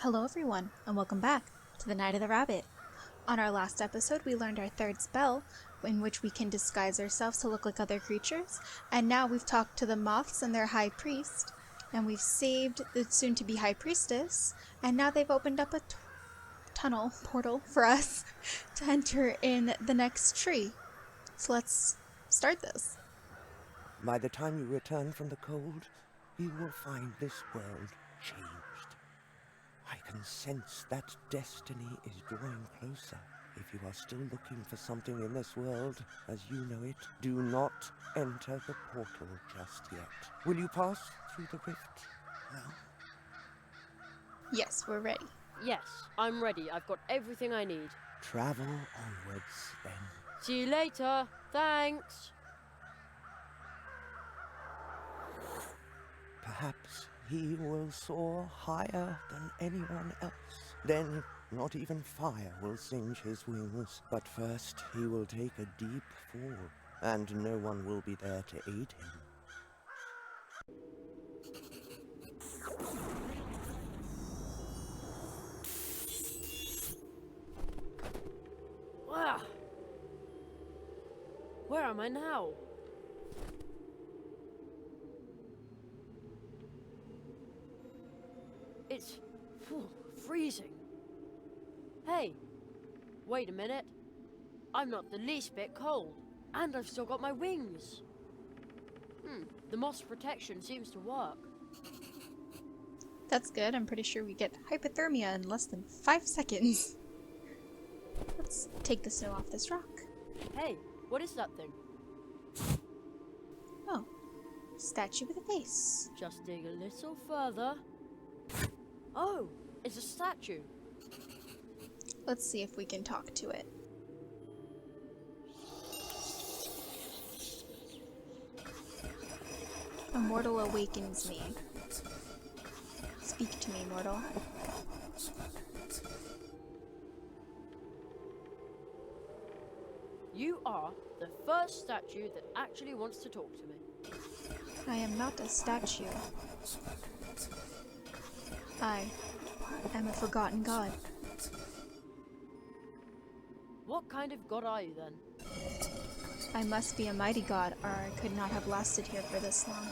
Hello everyone, and welcome back to the Night of the Rabbit. On our last episode, we learned our third spell, in which we can disguise ourselves to look like other creatures, and now we've talked to the moths and their high priest, and we've saved the soon-to-be high priestess, and now they've opened up a tunnel portal for us to enter in the next tree. So let's start this. By the time you return from the cold, you will find this world changed. I can sense that destiny is drawing closer. If you are still looking for something in this world, as you know it, do not enter the portal just yet. Will you pass through the rift now? Yes, we're ready. Yes, I'm ready. I've got everything I need. Travel onwards, then. See you later. Thanks. Perhaps he will soar higher than anyone else. Then not even fire will singe his wings. But first he will take a deep fall, and no one will be there to aid him. Ah. Where am I now? It's freezing. Hey, wait a minute. I'm not the least bit cold, and I've still got my wings. The moss protection seems to work. That's good. I'm pretty sure we get hypothermia in less than 5 seconds. Let's take the snow off this rock. Hey, what is that thing? Oh, statue with a face. Just dig a little further. Oh, it's a statue. Let's see if we can talk to it. A mortal awakens me. Speak to me, mortal. You are the first statue that actually wants to talk to me. I am not a statue. I am a forgotten god. What kind of god are you then? I must be a mighty god, or I could not have lasted here for this long.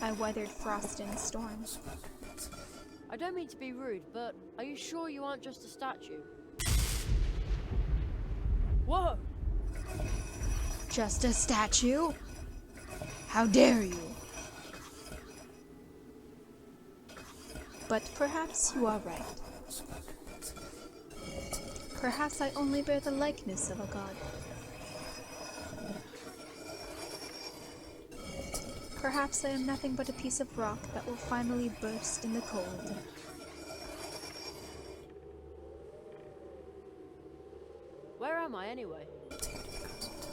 I weathered frost and storm. I don't mean to be rude, but are you sure you aren't just a statue? Whoa! Just a statue? How dare you? But perhaps you are right. Perhaps I only bear the likeness of a god. Perhaps I am nothing but a piece of rock that will finally burst in the cold. Where am I anyway?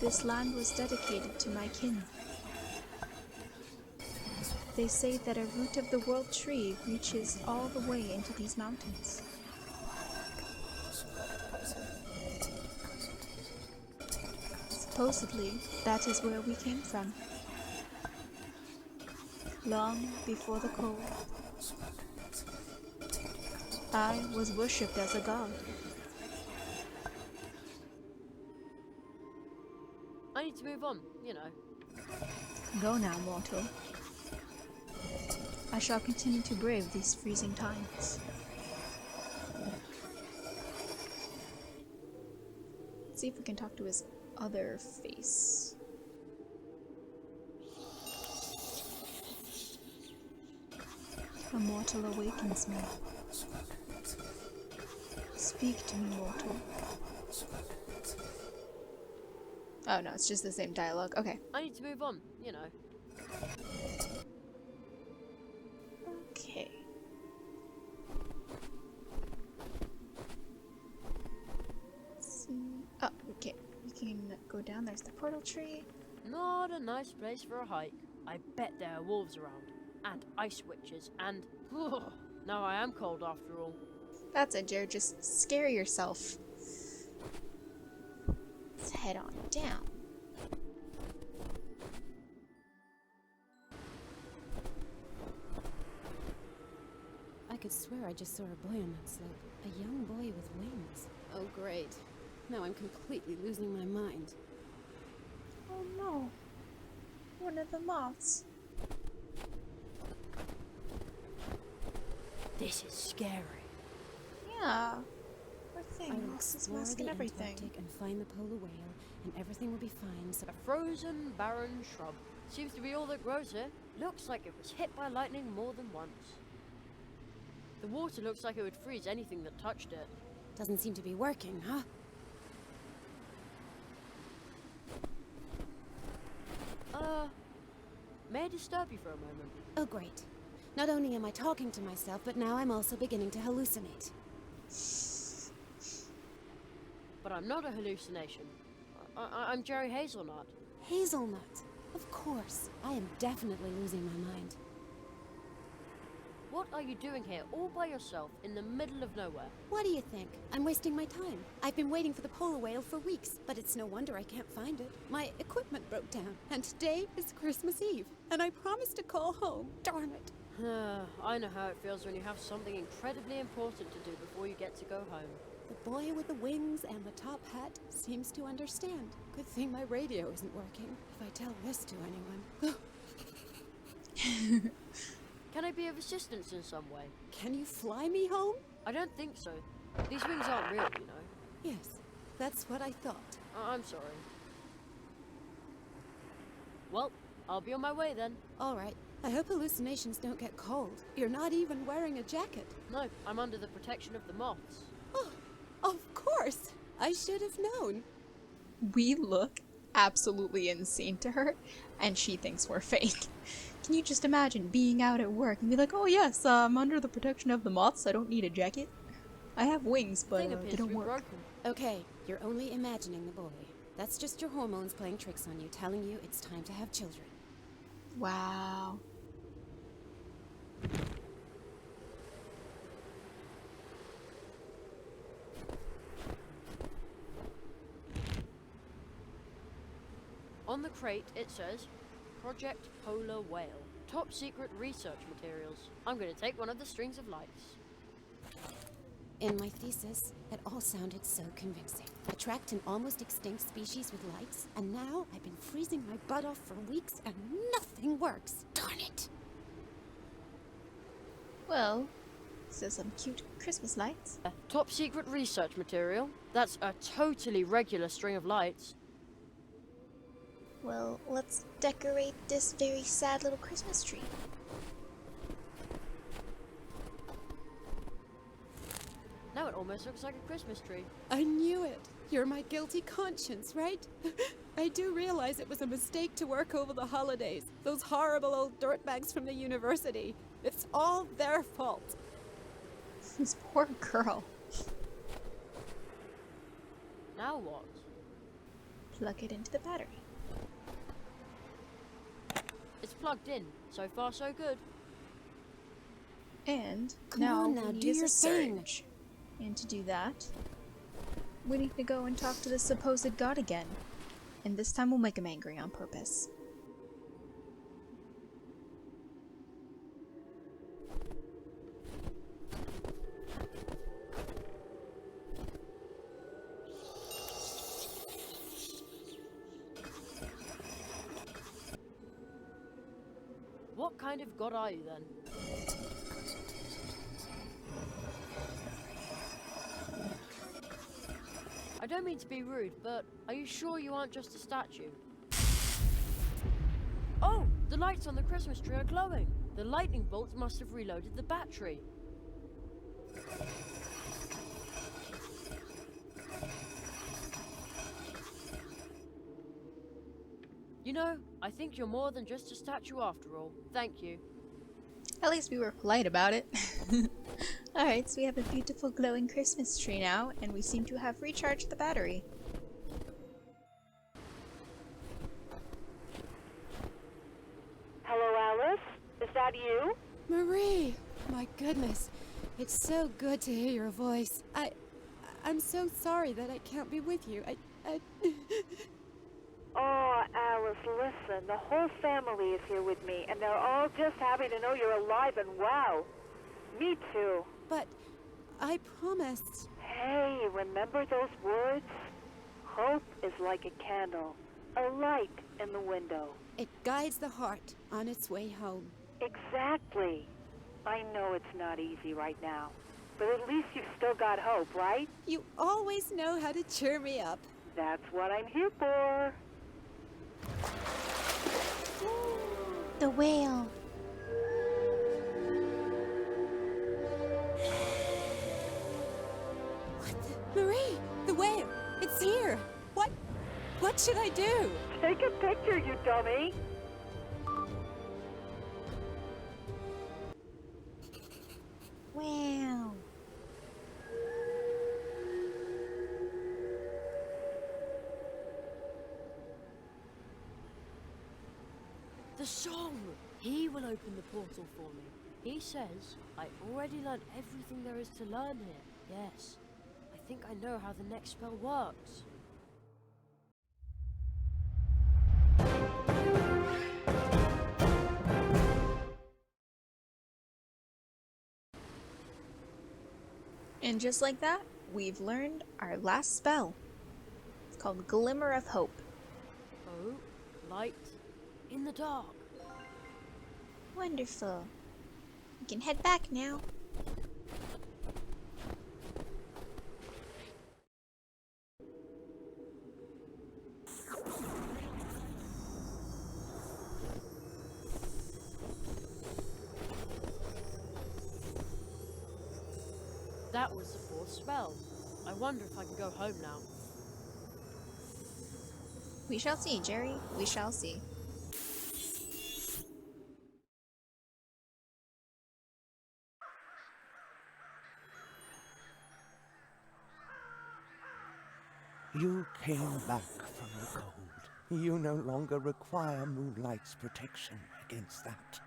This land was dedicated to my kin. They say that a root of the world tree reaches all the way into these mountains. Supposedly, that is where we came from. Long before the cold, I was worshipped as a god. I need to move on, you know. Go now, mortal. I shall continue to brave these freezing times. Let's see if we can talk to his other face. A mortal awakens me. Speak to me, mortal. Oh no, it's just the same dialogue. Okay. I need to move on, you know. Okay. Let's see. Oh, okay. We can go down. There's the portal tree. Not a nice place for a hike. I bet there are wolves around. And ice witches, and... now I am cold after all. That's it, Jared. Just scare yourself. Let's head on down. swear I just saw a boy on that slope. A young boy with wings. Oh, great. Now I'm completely losing my mind. Oh no. One of the moths. This is scary. Yeah. Poor I thing. will Lost his explore mask the and everything. Antarctic and find the polar whale, and everything will be fine. So A frozen, barren shrub. Seems to be all that grows here. Looks like it was hit by lightning more than once. The water looks like it would freeze anything that touched it. doesn't seem to be working, huh? May I disturb you for a moment? Oh, great. Not only am I talking to myself, but now I'm also beginning to hallucinate. But I'm not a hallucination. I'm Jerry Hazelnut. Hazelnut. Of course. I am definitely losing my mind. What are you doing here, all by yourself, in the middle of nowhere? What do you think? I'm wasting my time. I've been waiting for the polar whale for weeks, but it's no wonder I can't find it. My equipment broke down, and today is Christmas Eve, and I promised to call home. Darn it. I know how it feels when you have something incredibly important to do before you get to go home. The boy with the wings and the top hat seems to understand. Good thing my radio isn't working. If I tell this to anyone. Can I be of assistance in some way? Can you fly me home? I don't think so. These wings aren't real, you know. Yes, that's what I thought. I'm sorry. Well, I'll be on my way then. All right. I hope hallucinations don't get cold. You're not even wearing a jacket. No, I'm under the protection of the moths. Oh, of course. I should have known. We look absolutely insane to her, and she thinks we're fake. Can you just imagine being out at work and be like, oh yes, I'm under the protection of the moths, I don't need a jacket. I have wings, but Thing they appears to don't be work. broken. Okay, you're only imagining the boy. That's just your hormones playing tricks on you, telling you it's time to have children. Wow. On the crate, it says, Project Polar Whale. Top secret research materials. I'm going to take one of the strings of lights. In my thesis, it all sounded so convincing. Attract an almost extinct species with lights, and now I've been freezing my butt off for weeks and nothing works. Darn it! Well, so some cute Christmas lights. Top secret research material. That's a totally regular string of lights. Well, let's decorate this very sad little Christmas tree. Now it almost looks like a Christmas tree. I knew it. You're my guilty conscience, right? I do realize it was a mistake to work over the holidays. Those horrible old dirtbags from the university. It's all their fault. This poor girl. Now what? Plug it into the battery. It's plugged in. So far, so good. And Come now on now, we do use your a thing. surge. And to do that, we need to go and talk to the supposed god again. And this time we'll make him angry on purpose. What kind of god are you then? I don't mean to be rude, but are you sure you aren't just a statue? Oh! The lights on the Christmas tree are glowing! The lightning bolts must have reloaded the battery. You know, I think you're more than just a statue after all. Thank you. At least we were polite about it. Alright, so we have a beautiful glowing Christmas tree now, and we seem to have recharged the battery. Hello, Alice? Is that you? Marie! My goodness. It's so good to hear your voice. I'm so sorry that I can't be with you. Oh, Alice, listen. The whole family is here with me, and they're all just happy to know you're alive and well. Me too. But I promised. Hey, remember those words? Hope is like a candle, a light in the window. It guides the heart on its way home. Exactly. I know it's not easy right now, but at least you've still got hope, right? You always know how to cheer me up. That's what I'm here for. The whale. Marie, the whale, it's here. What should I do? Take a picture, you dummy. Wow. The song! He will open the portal for me. He says I already learned everything there is to learn here. Yes, I think I know how the next spell works. And just like that, we've learned our last spell. It's called Glimmer of Hope. Oh, light in the dark. Wonderful. We can head back now. That was the fourth spell. I wonder if I can go home now. We shall see, Jerry. We shall see. You came back from the cold. You no longer require Moonlight's protection against that.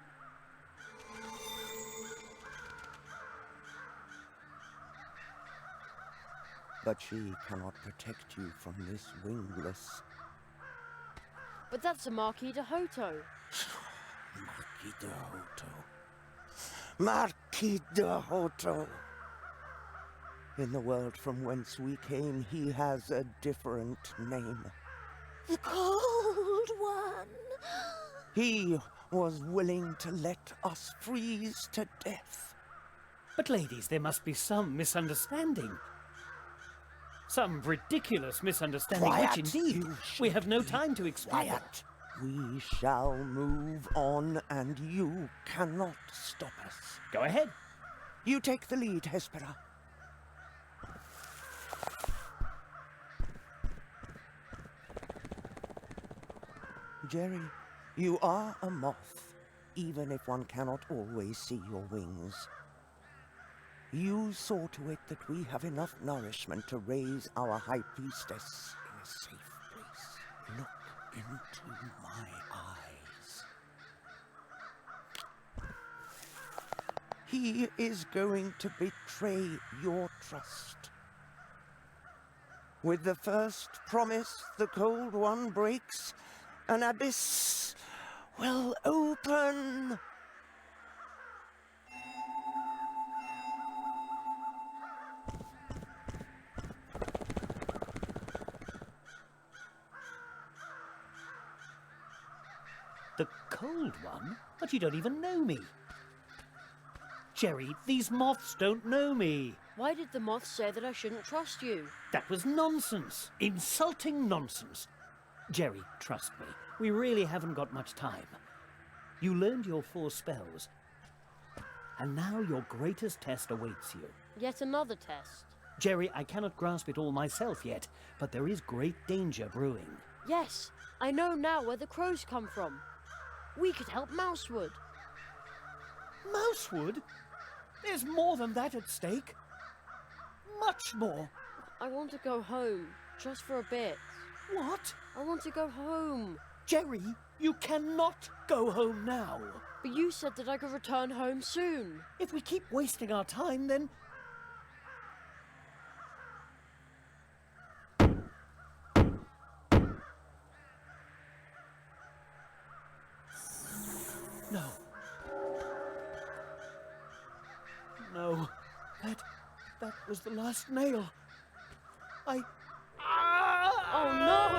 But she cannot protect you from this wingless But that's a Marquis de Hoto. Marquis de Hoto. Marquis de Hoto. In the world from whence we came, he has a different name. The Cold One. He was willing to let us freeze to death. But ladies, there must be some misunderstanding. Some ridiculous misunderstanding, Quiet! which indeed You we should have no be time to explain. Quiet! We shall move on, and you cannot stop us. Go ahead. You take the lead, Hespera. Jerry, you are a moth, even if one cannot always see your wings. You saw to it that we have enough nourishment to raise our High Priestess in a safe place. Look into my eyes. He is going to betray your trust. With the first promise the Cold One breaks, an abyss will open. The Cold One? But you don't even know me. Jerry, these moths don't know me. Why did the moth say that I shouldn't trust you? That was nonsense. Insulting nonsense. Jerry, trust me. We really haven't got much time. You learned your 4 spells. And now your greatest test awaits you. Yet another test. Jerry, I cannot grasp it all myself yet, but there is great danger brewing. Yes, I know now where the crows come from. We could help Mousewood. Mousewood? There's more than that at stake. Much more. I want to go home, just for a bit. What? I want to go home. Jerry, you cannot go home now. But you said that I could return home soon. If we keep wasting our time, then... No. no. That was the last nail. Oh no!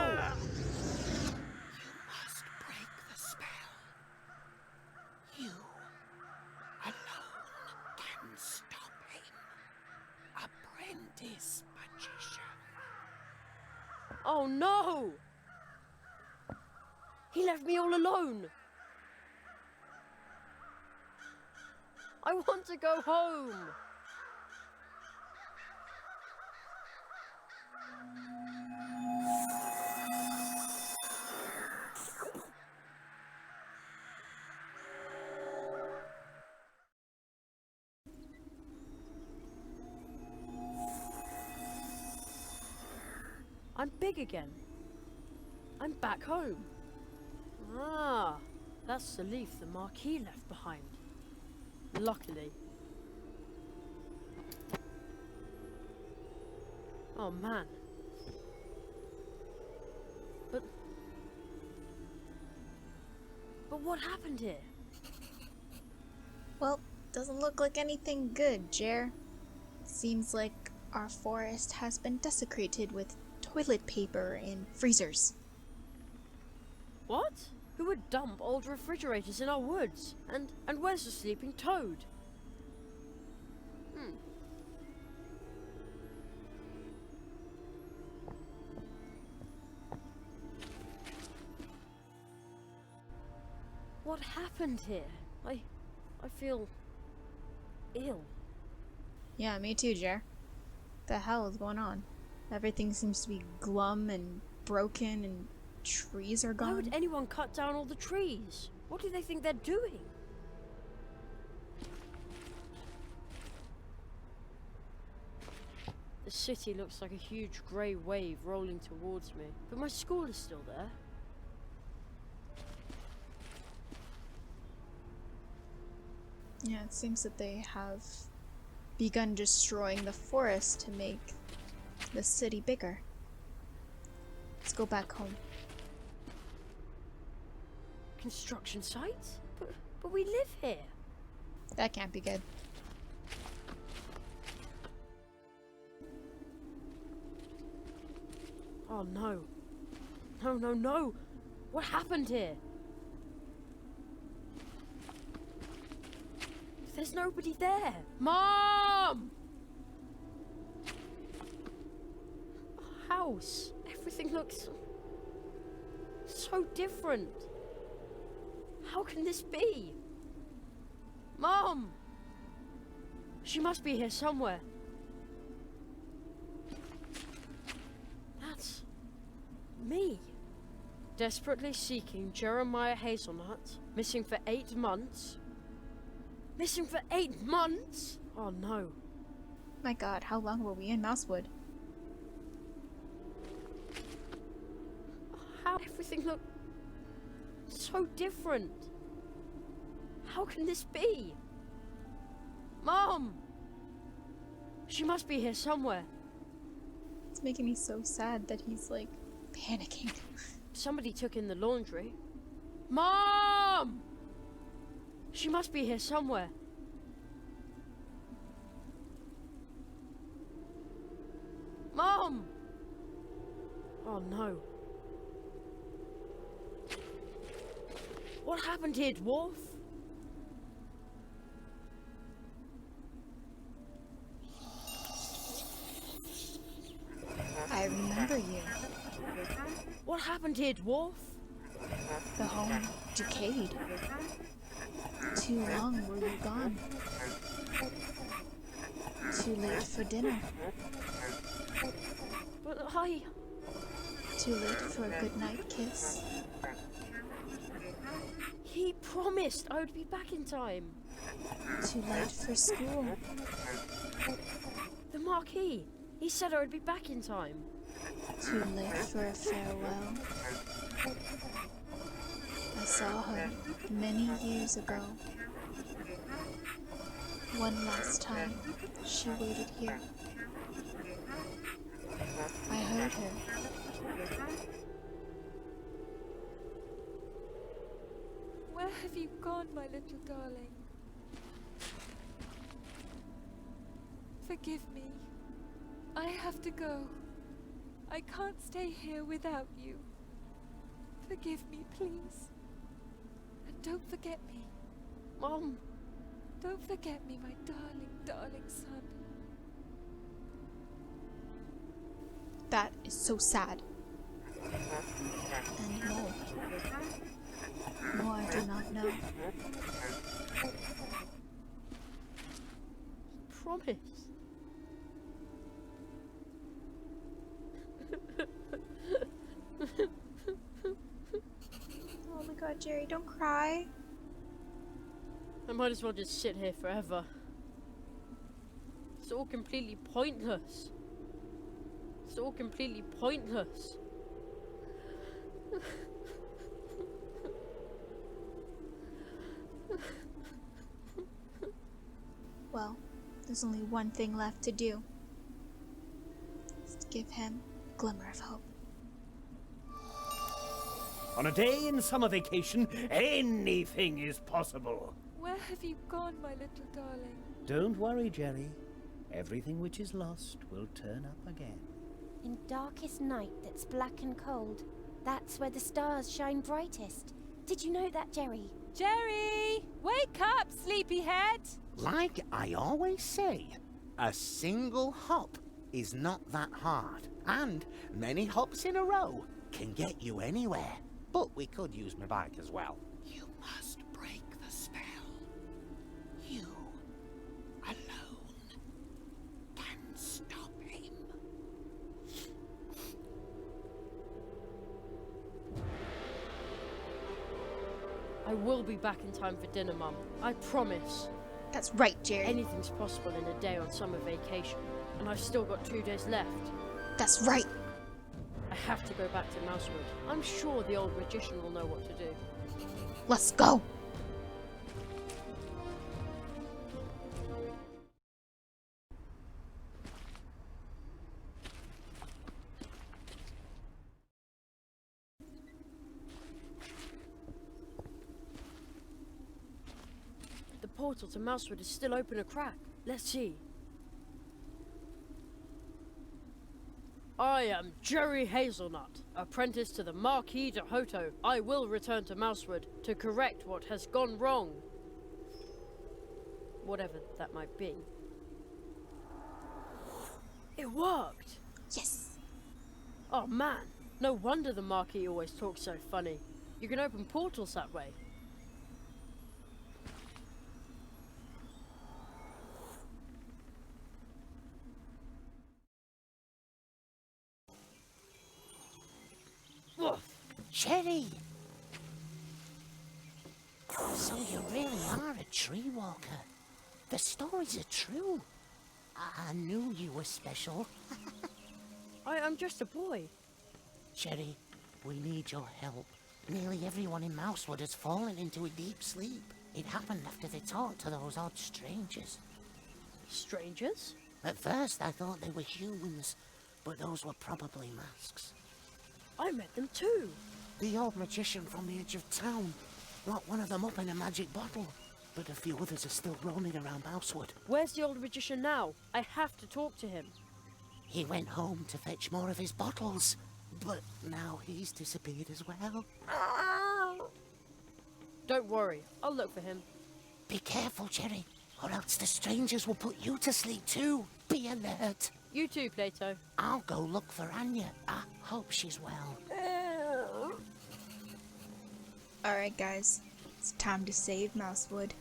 Must break the spell. You alone can stop him. Apprentice magician. Oh no! He left me all alone. I want to go home. I'm big again. I'm back home. Ah, that's the leaf the Marquis left behind. Luckily. Oh man. But what happened here? Well, doesn't look like anything good, Jer. Seems like our forest has been desecrated with toilet paper and freezers. What? Who would dump old refrigerators in our woods? And where's the sleeping toad? What happened here? I feel ill. Yeah, me too, Jer. The hell is going on? Everything seems to be glum and broken and trees are Why gone. would anyone cut down all the trees? What do they think they're doing? The city looks like a huge grey wave rolling towards me, but my school is still there. Yeah, it seems that they have begun destroying the forest to make the city bigger. Let's go back home. Construction site? But we live here. That can't be good. Oh no. No, no, no. What happened here? There's nobody there. Mom! House. Everything looks so different. How can this be? Mom! She must be here somewhere. That's me. Desperately seeking Jeremiah Hazelnut. Missing for 8 months. Missing for 8 months? Oh no. My god, how long were we in Mousewood? How everything looked so different. How can this be? Mom! She must be here somewhere. It's making me so sad that he's like panicking. Somebody took in the laundry. Mom! She must be here somewhere. Mom! Oh no. What happened here, dwarf? I remember you. What happened here, dwarf? The home decayed. Too long were you gone. Too late for dinner. But Too late for a goodnight kiss. He promised I would be back in time. Too late for school. The Marquis. He said I would be back in time. Too late for a farewell. I saw her many years ago. One last time, she waited here. I heard her. Where have you gone, my little darling? Forgive me. I have to go. I can't stay here without you. Forgive me, please. And don't forget me. Mom! Don't forget me, my darling, darling son. That is so sad. And no. No, I do not know. Promise. Oh my god, Jerry, don't cry. I might as well just sit here forever. It's all completely pointless. It's all completely pointless. Well, there's only one thing left to do. It's to give him a glimmer of hope. On a day in summer vacation, anything is possible. Where have you gone, my little darling? Don't worry, Jerry. Everything which is lost will turn up again. In darkest night that's black and cold, that's where the stars shine brightest. Did you know that, Jerry? Jerry! Wake up, sleepyhead! Like I always say, a single hop is not that hard. And many hops in a row can get you anywhere. But we could use my bike as well. You must break the spell. You, alone, can stop him. I will be back in time for dinner, Mum. I promise. That's right, Jerry. Anything's possible in a day on summer vacation. And I've still got 2 days left. That's right. I have to go back to Mousewood. I'm sure the old magician will know what to do. Let's go. The portal to Mousewood is still open a crack. Let's see. I am Jerry Hazelnut, apprentice to the Marquis de Hoto. I will return to Mousewood to correct what has gone wrong. Whatever that might be. It worked! Yes. Oh man, no wonder the Marquis always talks so funny. You can open portals that way. Woof. Cherry! So you really are a tree walker. The stories are true. I knew you were special. I'm just a boy. Cherry, we need your help. Nearly everyone in Mousewood has fallen into a deep sleep. It happened after they talked to those odd strangers. Strangers? At first I thought they were humans, but those were probably masks. I met them too. The old magician from the edge of town locked one of them up in a magic bottle, but a few others are still roaming around Mousewood. Where's the old magician now? I have to talk to him. He went home to fetch more of his bottles, but now he's disappeared as well. Don't worry, I'll look for him. Be careful, Cherry, or else the strangers will put you to sleep too. Be alert. You too, Plato. I'll go look for Anya. I hope she's well. Alright, guys. It's time to save Mousewood.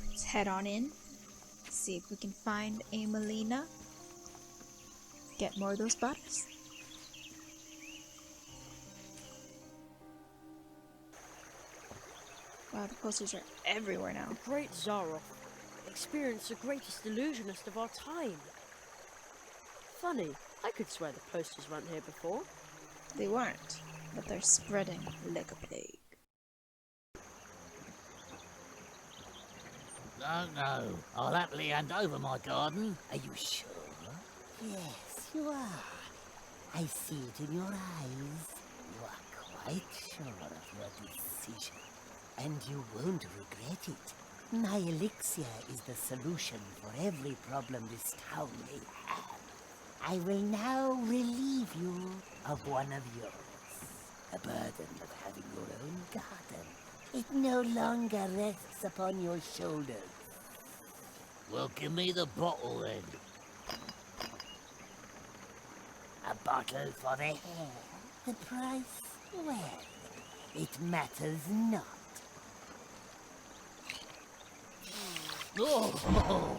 Let's head on in. See if we can find Amelina. Get more of those bottles. Wow, the posters are everywhere now. The great Zaroff experienced the greatest illusionist of our time. Funny, I could swear the posters weren't here before. They weren't, but they're spreading like a plague. No, I'll happily hand over my garden. Are you sure? Yes, you are. I see it in your eyes. You are quite sure of your decision, and you won't regret it. My elixir is the solution for every problem this town may have. I will now relieve you of one of yours. The burden of having your own garden. It no longer rests upon your shoulders. Well, give me the bottle then. A bottle for the hair. The price? Well, it matters not. Oh,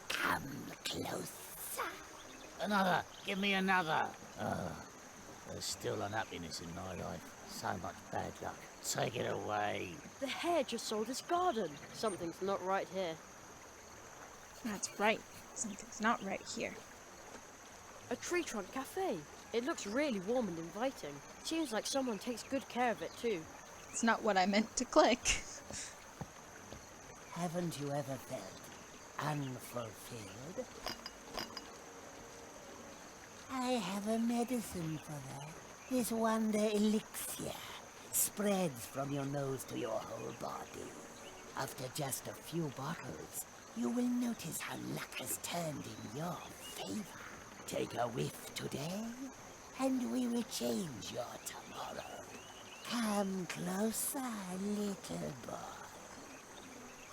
Come closer. another. Give me another. There's still unhappiness in my life. So much bad luck. Take it away. The hare just sold his garden. Something's not right here. That's right. Something's not right here. A tree trunk cafe. It looks really warm and inviting. Seems like someone takes good care of it too. It's not what I meant to click. Haven't you ever felt unfulfilled? I have a medicine for that. This wonder elixir spreads from your nose to your whole body. After just a few bottles, you will notice how luck has turned in your favor. Take a whiff today, and we will change your tomorrow. Come closer, little boy.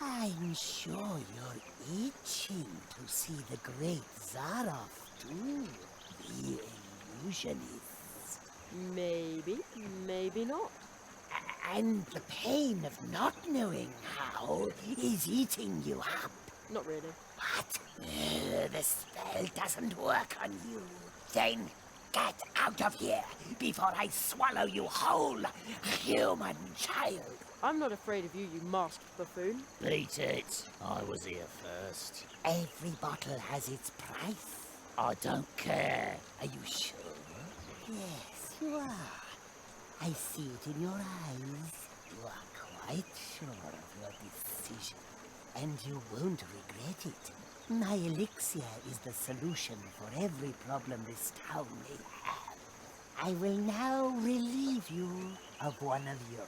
I'm sure you're itching to see the great Zaroff too, the illusionist. Maybe, maybe not. And the pain of not knowing how is eating you up. Not really. What? The spell doesn't work on you. Then get out of here before I swallow you whole, human child. I'm not afraid of you, you masked buffoon. Beat it. I was here first. Every bottle has its price. I don't care. Are you sure? Yes, you are. I see it in your eyes. You are quite sure of your decision, and you won't regret it. My elixir is the solution for every problem this town may have. I will now relieve you of one of yours.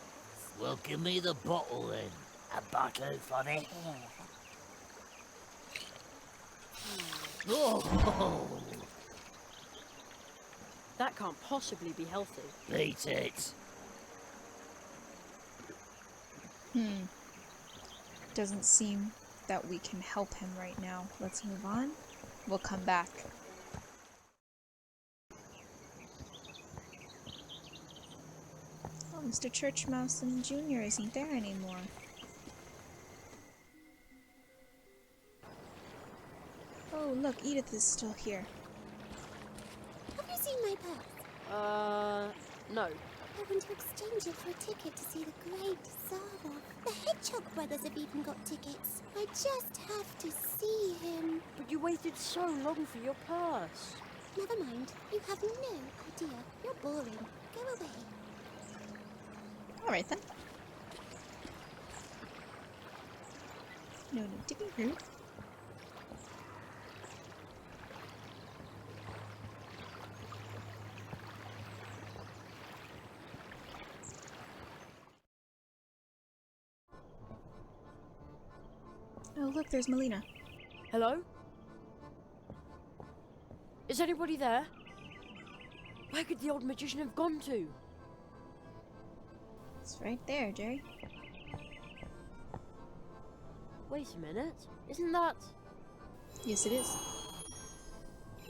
Well, give me the bottle then. A bottle for the hair. Oh, That can't possibly be healthy. beat it. Doesn't seem that we can help him right now. Let's move on. We'll come back. Oh, Mr. Churchmousen Jr. isn't there anymore. Oh, look, Edith is still here. Have you seen my purse? No. I want to exchange it for a ticket to see the great Zara. The Hedgehog brothers have even got tickets. I just have to see him. But you waited so long for your purse. Never mind. You have no idea. You're boring. Go away. Alright then. No need to be rude. Oh, look, there's Melina. Hello? Is anybody there? Where could the old magician have gone to? It's right there, Jerry. Wait a minute. Isn't that... Yes, it is.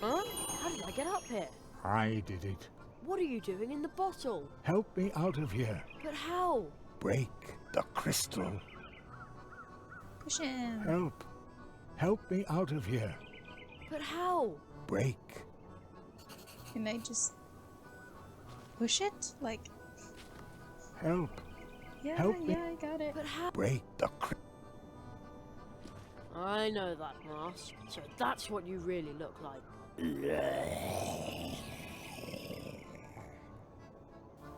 Huh? How did I get up here? I did it. What are you doing in the bottle? Help me out of here. But how? Break the crystal. Push him. Help. Help me out of here. But how? Break. Can I just push it? Like, Help. yeah, Help me. yeah, I got it. But how? Break the crystal. I know that mask. So that's what you really look like.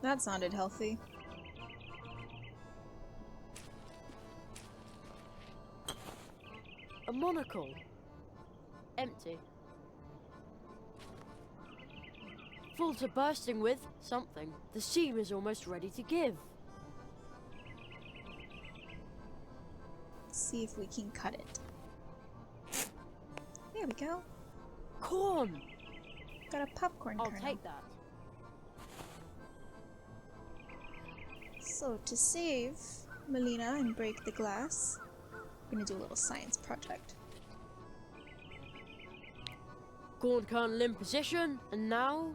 That sounded healthy. A monocle. Empty. full to bursting with something. The seam is almost ready to give. Let's see if we can cut it. There we go. Corn! Got a popcorn I'll kernel. take that. So to save Melina and break the glass, we're gonna do a little science project. Corn kernel in position, and now...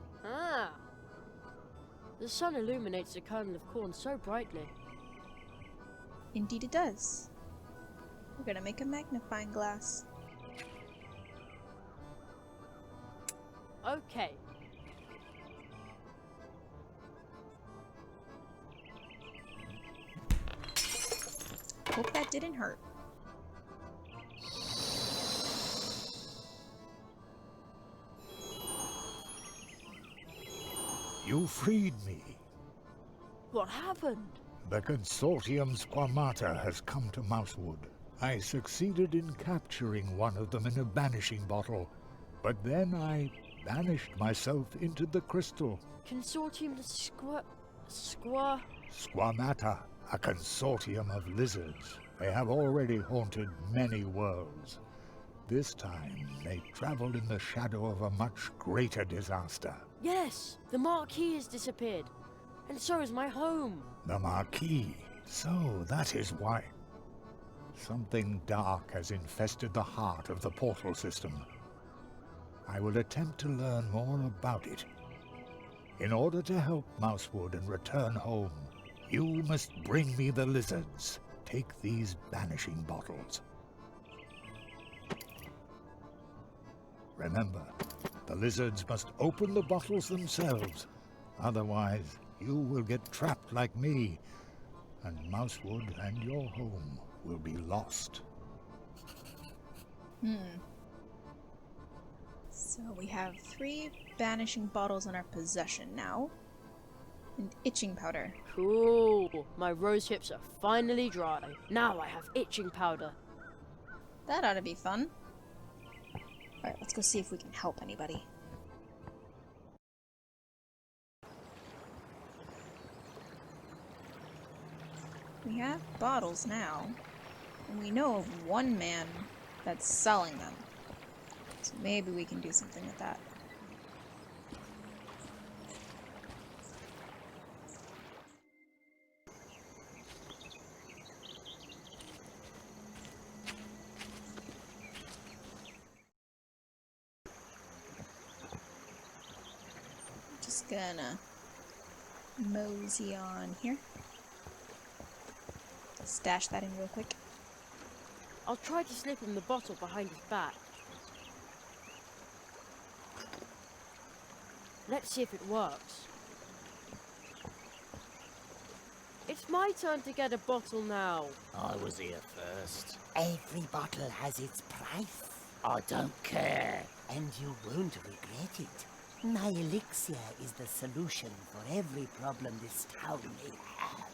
The sun illuminates a kernel of corn so brightly. Indeed it does. We're gonna make a magnifying glass. Okay. Hope that didn't hurt. You freed me. What happened? The consortium Squamata has come to Mousewood. I succeeded in capturing one of them in a banishing bottle, but then I banished myself into the crystal. Consortium Squamata, a consortium of lizards. They have already haunted many worlds. This time, they traveled in the shadow of a much greater disaster. Yes, the marquee has disappeared. And so is my home. The Marquis. So that is why. Something dark has infested the heart of the portal system. I will attempt to learn more about it. In order to help Mousewood and return home, you must bring me the lizards. Take these banishing bottles. Remember, the lizards must open the bottles themselves. Otherwise, you will get trapped like me, and Mousewood and your home will be lost. So we have 3 banishing bottles in our possession now. And itching powder. Cool. My rose hips are finally dry. Now I have itching powder. That ought to be fun. Alright, let's go see if we can help anybody. We have bottles now, and we know of one man that's selling them. So maybe we can do something with that. Just gonna mosey on here. Stash that in real quick. I'll try to slip him the bottle behind his back. Let's see if it works. It's my turn to get a bottle now. I was here first. Every bottle has its price, I don't care. and you won't regret it. My elixir is the solution for every problem this town may have.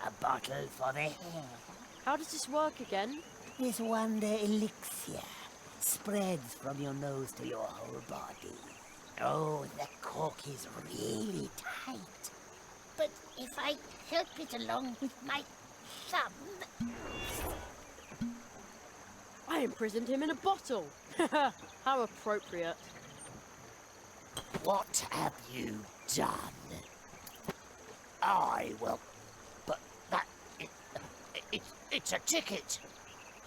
A bottle for the hair. How does this work again? This Wonder elixir spreads from your nose to your whole body. Oh, the cork is really tight. But if I help it along with my thumb... I imprisoned him in a bottle. How appropriate. What have you done? I will... But that... It's a ticket.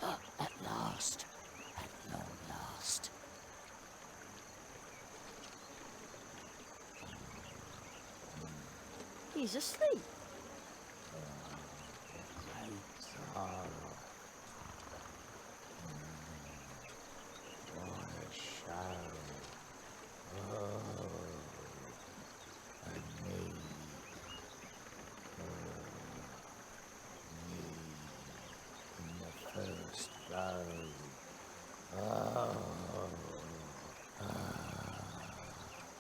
At last. At long last. He's asleep.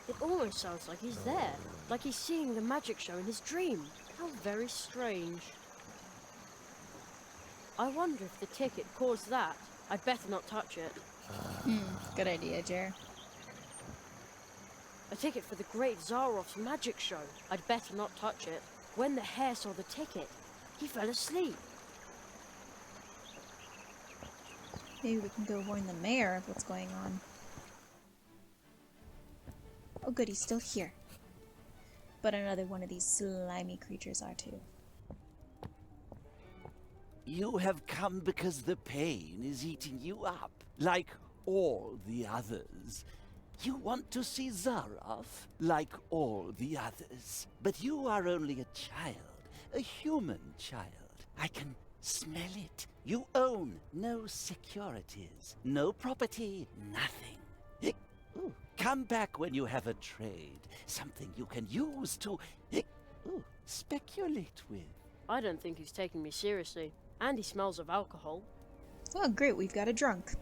It almost sounds like he's there, like he's seeing the magic show in his dream. How very strange. I wonder if the ticket caused that. I'd better not touch it. Good idea, Jer. ticket for the Great Zaroff's magic show. I'd better not touch it. When the hare saw the ticket, he fell asleep. Maybe we can go warn the mayor of what's going on. Oh good, he's still here. But another one of these slimy creatures are too. You have come because the pain is eating you up, like all the others. You want to see Zaroff, like all the others. But you are only a child, a human child. I can smell it. You own no securities, no property, nothing. Come back when you have a trade, something you can use to speculate with. I don't think he's taking me seriously. And he smells of alcohol. Oh great, we've got a drunk.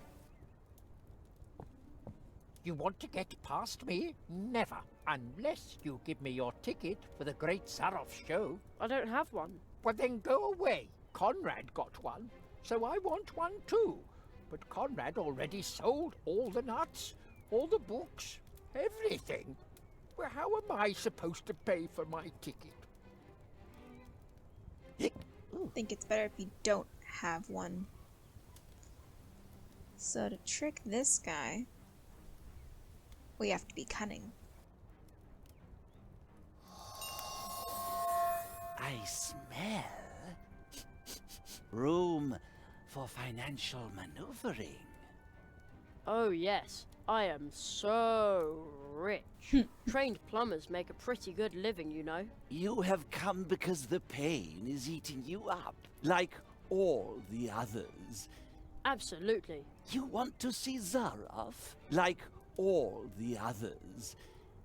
You want to get past me? Never, unless you give me your ticket for the Great Zaroff show. I don't have one. Well then go away. Conrad got one, so I want one too. But Conrad already sold all the nuts, all the books, everything. Well, how am I supposed to pay for my ticket? I think it's better if you don't have one. So to trick this guy, we have to be cunning. I smell room for financial maneuvering. Oh yes, I am so rich. Trained plumbers make a pretty good living, you know. You have come because the pain is eating you up, like all the others. Absolutely. You want to see Zaroff, like all the others.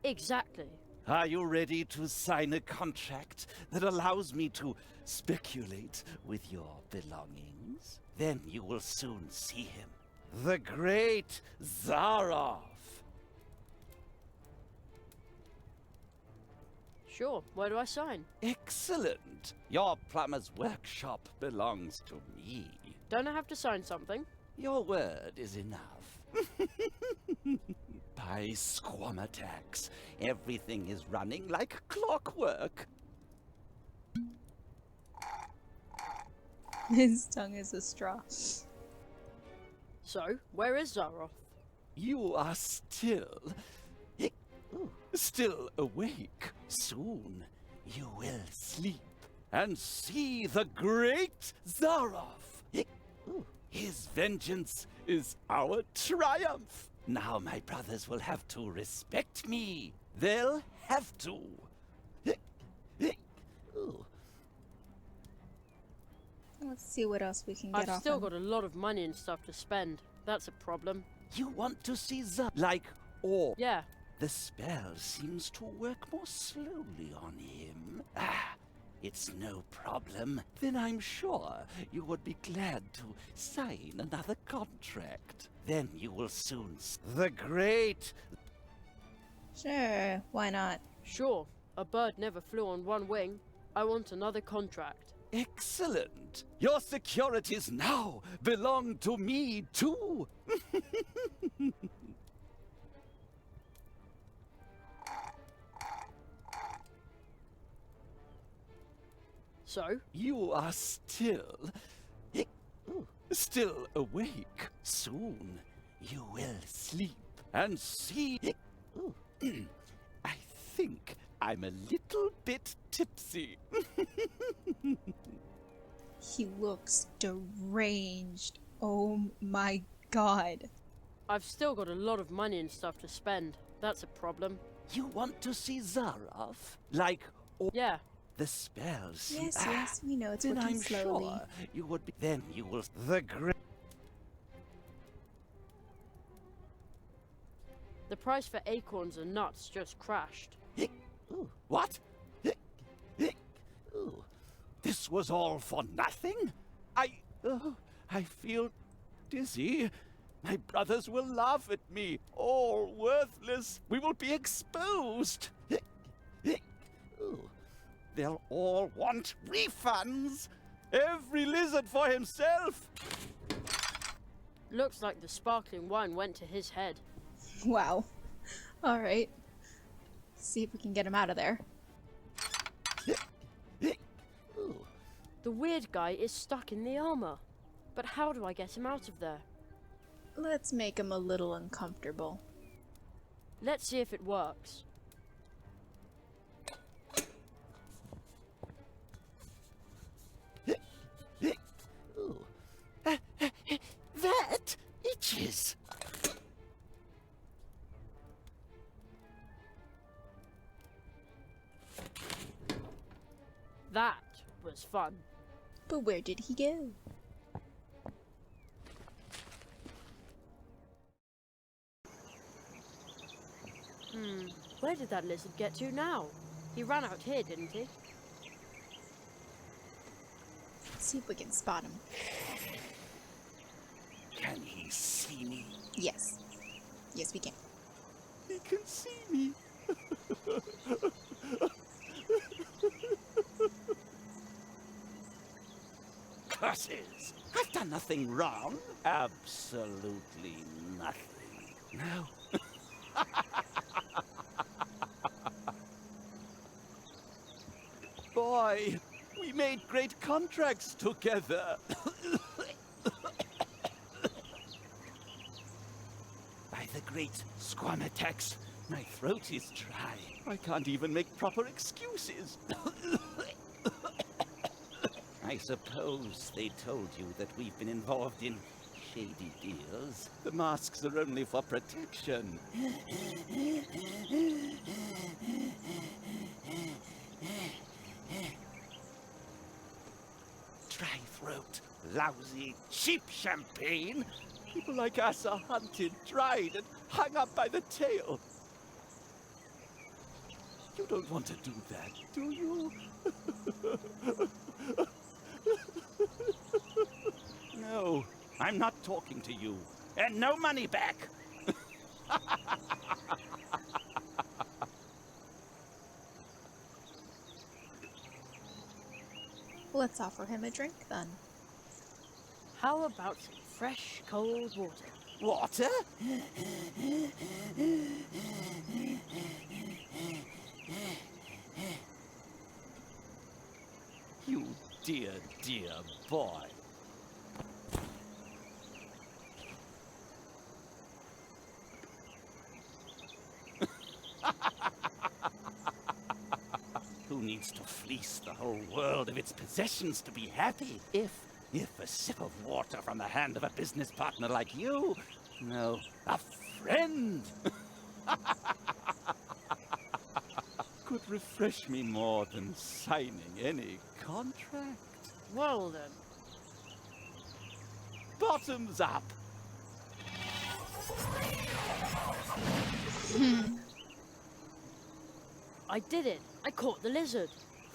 Exactly. Are you ready to sign a contract that allows me to speculate with your belongings? Then you will soon see him. The Great Zaroff! Sure, where do I sign? Excellent! Your plumber's workshop belongs to me. Don't I have to sign something? Your word is enough. By Squamatax, everything is running like clockwork. His tongue is a straw. So, where is Zaroff? You are still awake. Soon you will sleep and see the great Zaroff. His vengeance is our triumph. Now my brothers will have to respect me. They'll have to. Let's see what else we can get off I've still him. got a lot of money and stuff to spend. That's a problem. You want to see Zaroff like all? Yeah. The spell seems to work more slowly on him. It's no problem. Then I'm sure you would be glad to sign another contract. Then you will soon the great... Sure, why not? Sure, a bird never flew on one wing. I want another contract. Excellent! Your securities now belong to me too! So? You are still awake. Soon you will sleep and see. I think I'm a little bit tipsy. He looks deranged. Oh my god. I've still got a lot of money and stuff to spend. That's a problem. You want to see Zaroff? Like all... Yeah. The spells. Yes, we know it's then working I'm slowly. Sure you would be. Then you will. The great. The price for acorns and nuts just crashed. What? This was all for nothing? I feel dizzy. My brothers will laugh at me. All worthless. We will be exposed. They'll all want refunds. Every lizard for himself. Looks like the sparkling wine went to his head. Wow. Alright. See if we can get him out of there. The weird guy is stuck in the armor. But how do I get him out of there? Let's make him a little uncomfortable. Let's see if it works. That itches. That was fun. But where did he go? Where did that lizard get to now? He ran out here, didn't he? Let's see if we can spot him. Can he see me? Yes. Yes, we can. He can see me. Curses! I've done nothing wrong. Absolutely nothing. No. Boy, we made great contracts together. By the great Squamatex, my throat is dry. I can't even make proper excuses. I suppose they told you that we've been involved in shady deals. The masks are only for protection. Dry throat, lousy, cheap champagne. People like us are hunted, dried, and hung up by the tail. You don't want to do that, do you? No, I'm not talking to you. And no money back. Let's offer him a drink then. How about some fresh, cold water? Water? You dear, dear boy. Who needs to fleece the whole world of its possessions to be happy? If a sip of water from the hand of a business partner like you, no, a friend, could refresh me more than signing any contract. Well then. Bottoms up. I did it! I caught the lizard!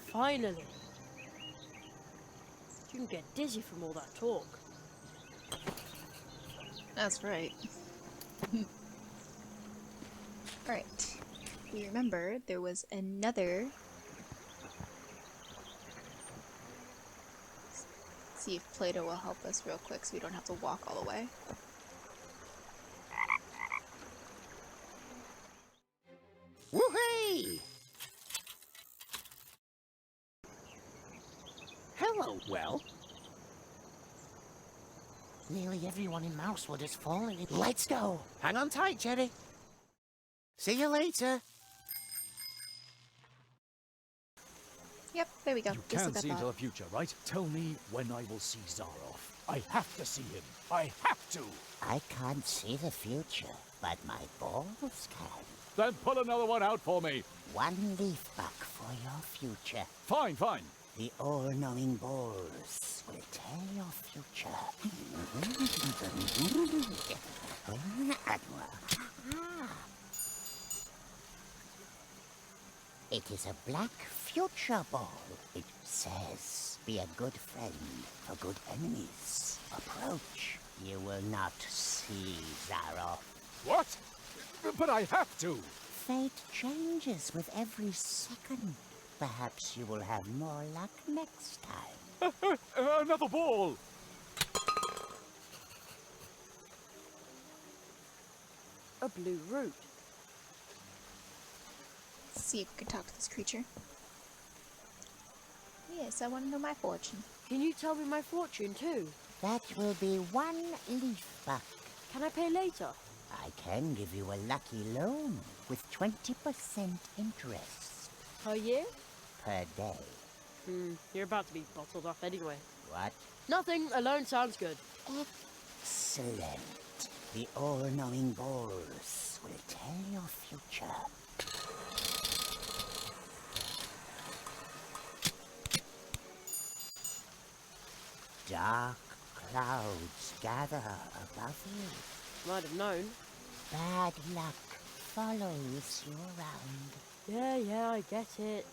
Finally! You can get dizzy from all that talk. That's right. Alright. We remember there was another... See if Plato will help us real quick so we don't have to walk all the way. Woohoo! Hello, well. Nearly everyone in Mousewood has fallen. Let's go. Hang on tight, Jerry. See you later. Yep, there we go. You Just can't like I see into thought. the future, right? Tell me when I will see Zaroff. I have to see him. I have to. I can't see the future, but my balls can. Then pull another one out for me. One leaf back for your future. Fine, fine. The all-knowing balls will tell your future. It is a black future ball. It says, be a good friend for good enemies. Approach. You will not see Zaroff. What? But I have to. Fate changes with every second. Perhaps you will have more luck next time. Another ball. A blue root. see if we can talk to this creature. Yes, I want to know my fortune. Can you tell me my fortune too? That will be 1 leaf buck. Can I pay later? I can give you a lucky loan with 20% interest. Per year? Per day. You're about to be bottled off anyway. What? Nothing. A loan sounds good. Excellent. The all-knowing balls will tell your future. Dark clouds gather above you. Might have known. Bad luck follows you around. Yeah, I get it.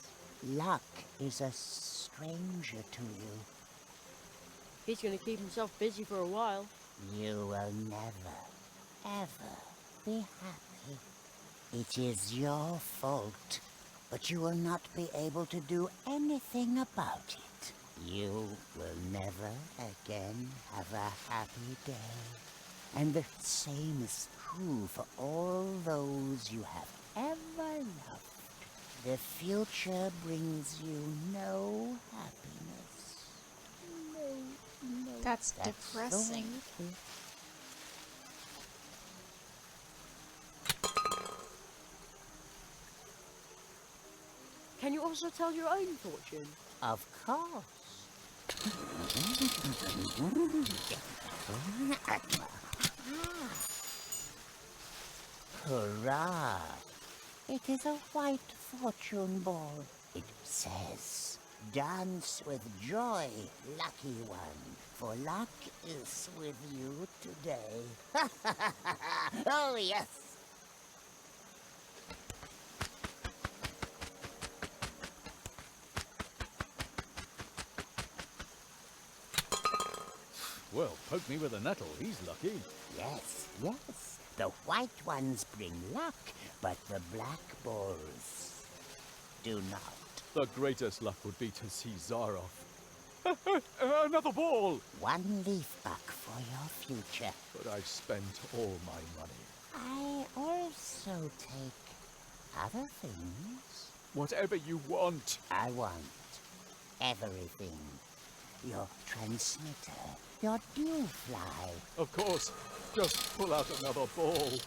Luck is a stranger to you. He's gonna keep himself busy for a while. You will never, ever be happy. It is your fault, but you will not be able to do anything about it. You will never again have a happy day. And the same is true for all those you have ever loved. The future brings you no happiness. No. That's depressing. the way it is. Can you also tell your own fortune? Of course. Hurrah! It is a white fortune ball. It says, "Dance with joy, lucky one, for luck is with you today." Oh, yes! Well, poke me with a nettle. He's lucky. Yes, yes. The white ones bring luck, but the black balls do not. The greatest luck would be to see Zaroff. Another ball! 1 leaf buck for your future. But I've spent all my money. I also take other things. Whatever you want. I want everything. Your transmitter, your dew fly. Of course. Just pull out another ball.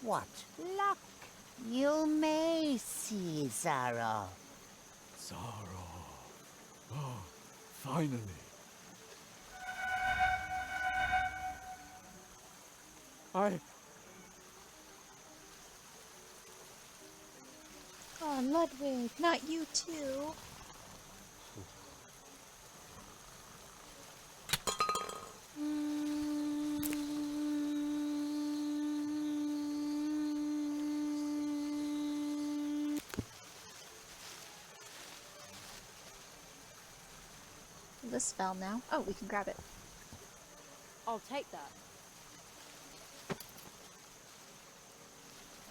What luck! You may see Zaroff. Zaroff. Oh, finally. Oh, Ludwig, not you too. This fell now. Oh, we can grab it. I'll take that.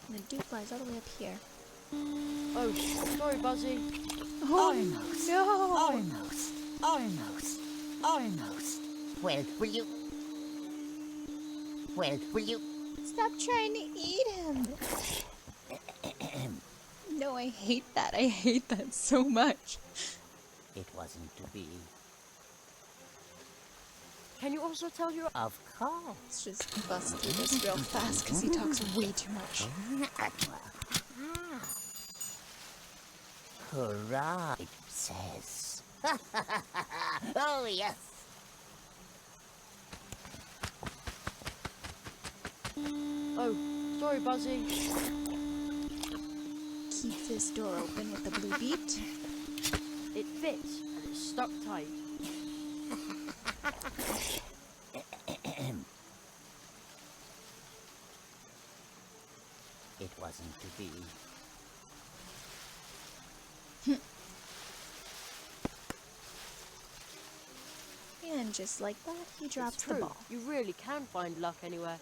And the dew flies all the way up here. Oh, sorry, Buzzy. Oh, Almost. no! Almost. Well, will you... Stop trying to eat him! No, I hate that. I hate that so much. It wasn't to be. Can you also tell your... Of course. Let's just bust through this real fast because he talks way too much. Hurrah, it says. Oh, yes. Oh, sorry, Buzzy. Keep this door open with the blue bead. It fits, and it's stuck tight. It wasn't to be. And just like that, he drops It's the true. ball. You really can find luck anywhere.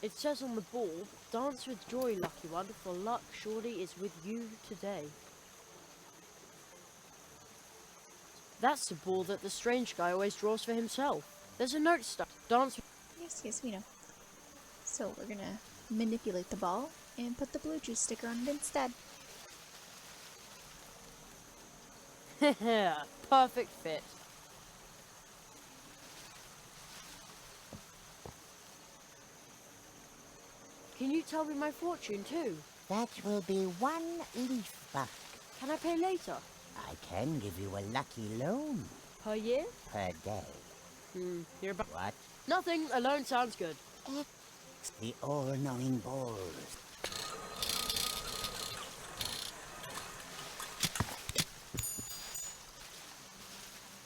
It says on the ball, "Dance with joy, lucky one, for luck surely is with you today." That's the ball that the strange guy always draws for himself. There's a note stuck. Dance. Yes, we know. So we're gonna manipulate the ball and put the blue juice sticker on it instead. Perfect fit. Can you tell me my fortune too? That will be 1 leaf buck. Can I pay later? I can give you a lucky loan. Per year? Per day. You're about... What? Nothing. A loan sounds good. It's the all-knowing balls.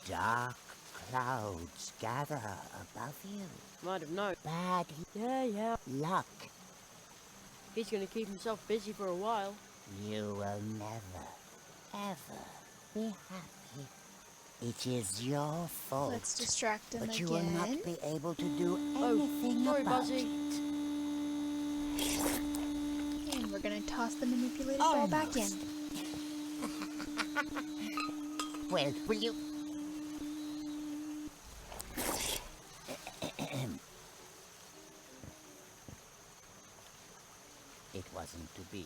Dark clouds gather above you. Might have known. Bad Yeah. luck. He's gonna keep himself busy for a while. You will never, ever be happy. It is your fault. Let's distract him but again. you will not be able to do anything sorry, about Buzzy. it. And we're gonna toss the manipulated ball back in. Well, will you... It wasn't to be.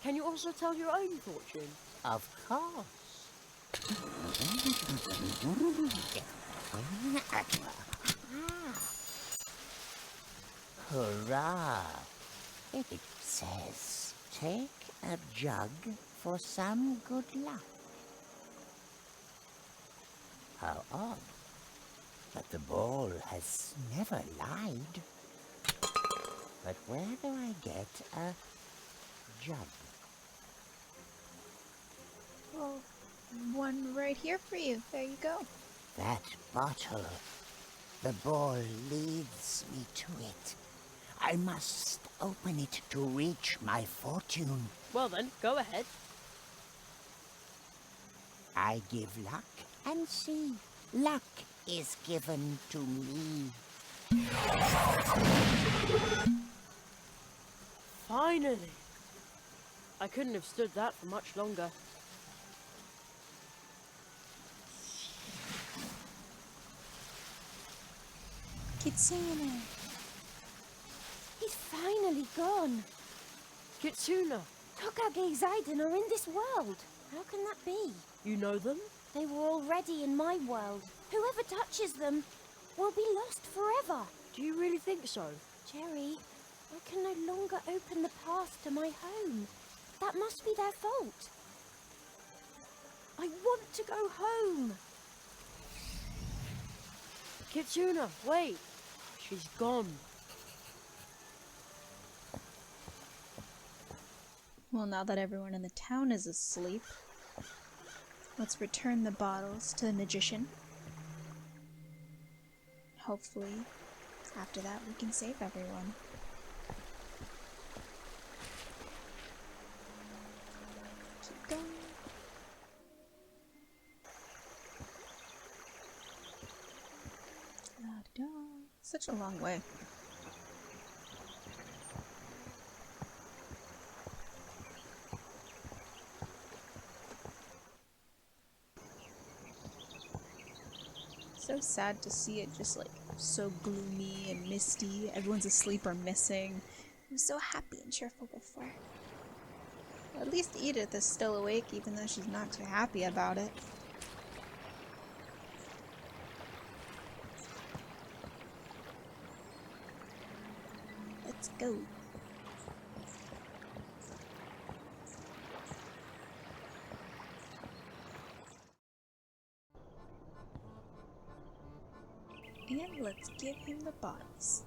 Can you also tell your own fortune? Of course. Hurrah! It says, take a jug for some good luck. How odd. But the ball has never lied. But where do I get a jug? Well, one right here for you. There you go. That bottle. The ball leads me to it. I must open it to reach my fortune. Well then, go ahead. I give luck and see. Luck is given to me. Finally! I couldn't have stood that for much longer. Kitsune. He's finally gone. Kitsuna! Tokage Zaiden are in this world. How can that be? You know them? They were already in my world. Whoever touches them will be lost forever. Do you really think so? Jerry, I can no longer open the path to my home. That must be their fault. I want to go home. Kitsuna, wait! She's gone. Well, now that everyone in the town is asleep, let's return the bottles to the magician. Hopefully, after that, we can save everyone. Keep going. La-da-da. Such a long way. So sad to see it just like so gloomy and misty. Everyone's asleep or missing. It was so happy and cheerful before. At least Edith is still awake even though she's not too happy about it. Let's go. And let's give him the bottles.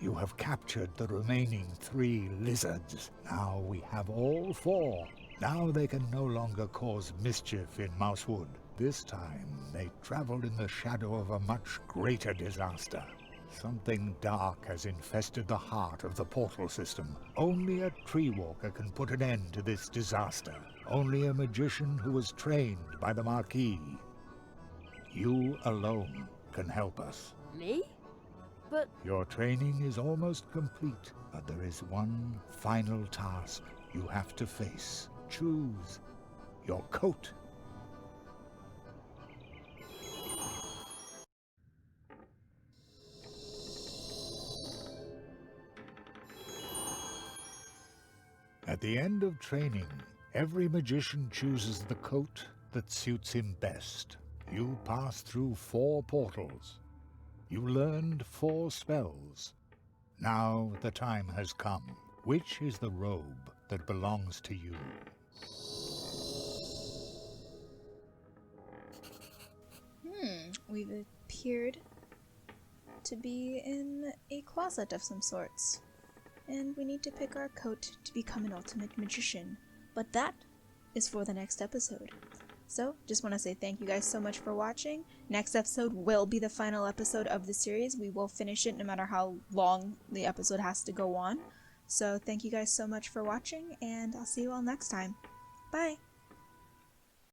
You have captured the remaining 3 lizards. Now we have all 4. Now they can no longer cause mischief in Mousewood. This time they traveled in the shadow of a much greater disaster. Something dark has infested the heart of the portal system. Only a tree walker can put an end to this disaster. Only a magician who was trained by the Marquis. You alone can help us. Me? But... Your training is almost complete, but there is one final task you have to face. Choose your coat. At the end of training, every magician chooses the coat that suits him best. You pass through 4 portals. You learned 4 spells. Now the time has come. Which is the robe that belongs to you? We've appeared to be in a closet of some sorts. And we need to pick our coat to become an ultimate magician. But that is for the next episode. So, just want to say thank you guys so much for watching. Next episode will be the final episode of the series. We will finish it no matter how long the episode has to go on. So, thank you guys so much for watching, and I'll see you all next time. Bye!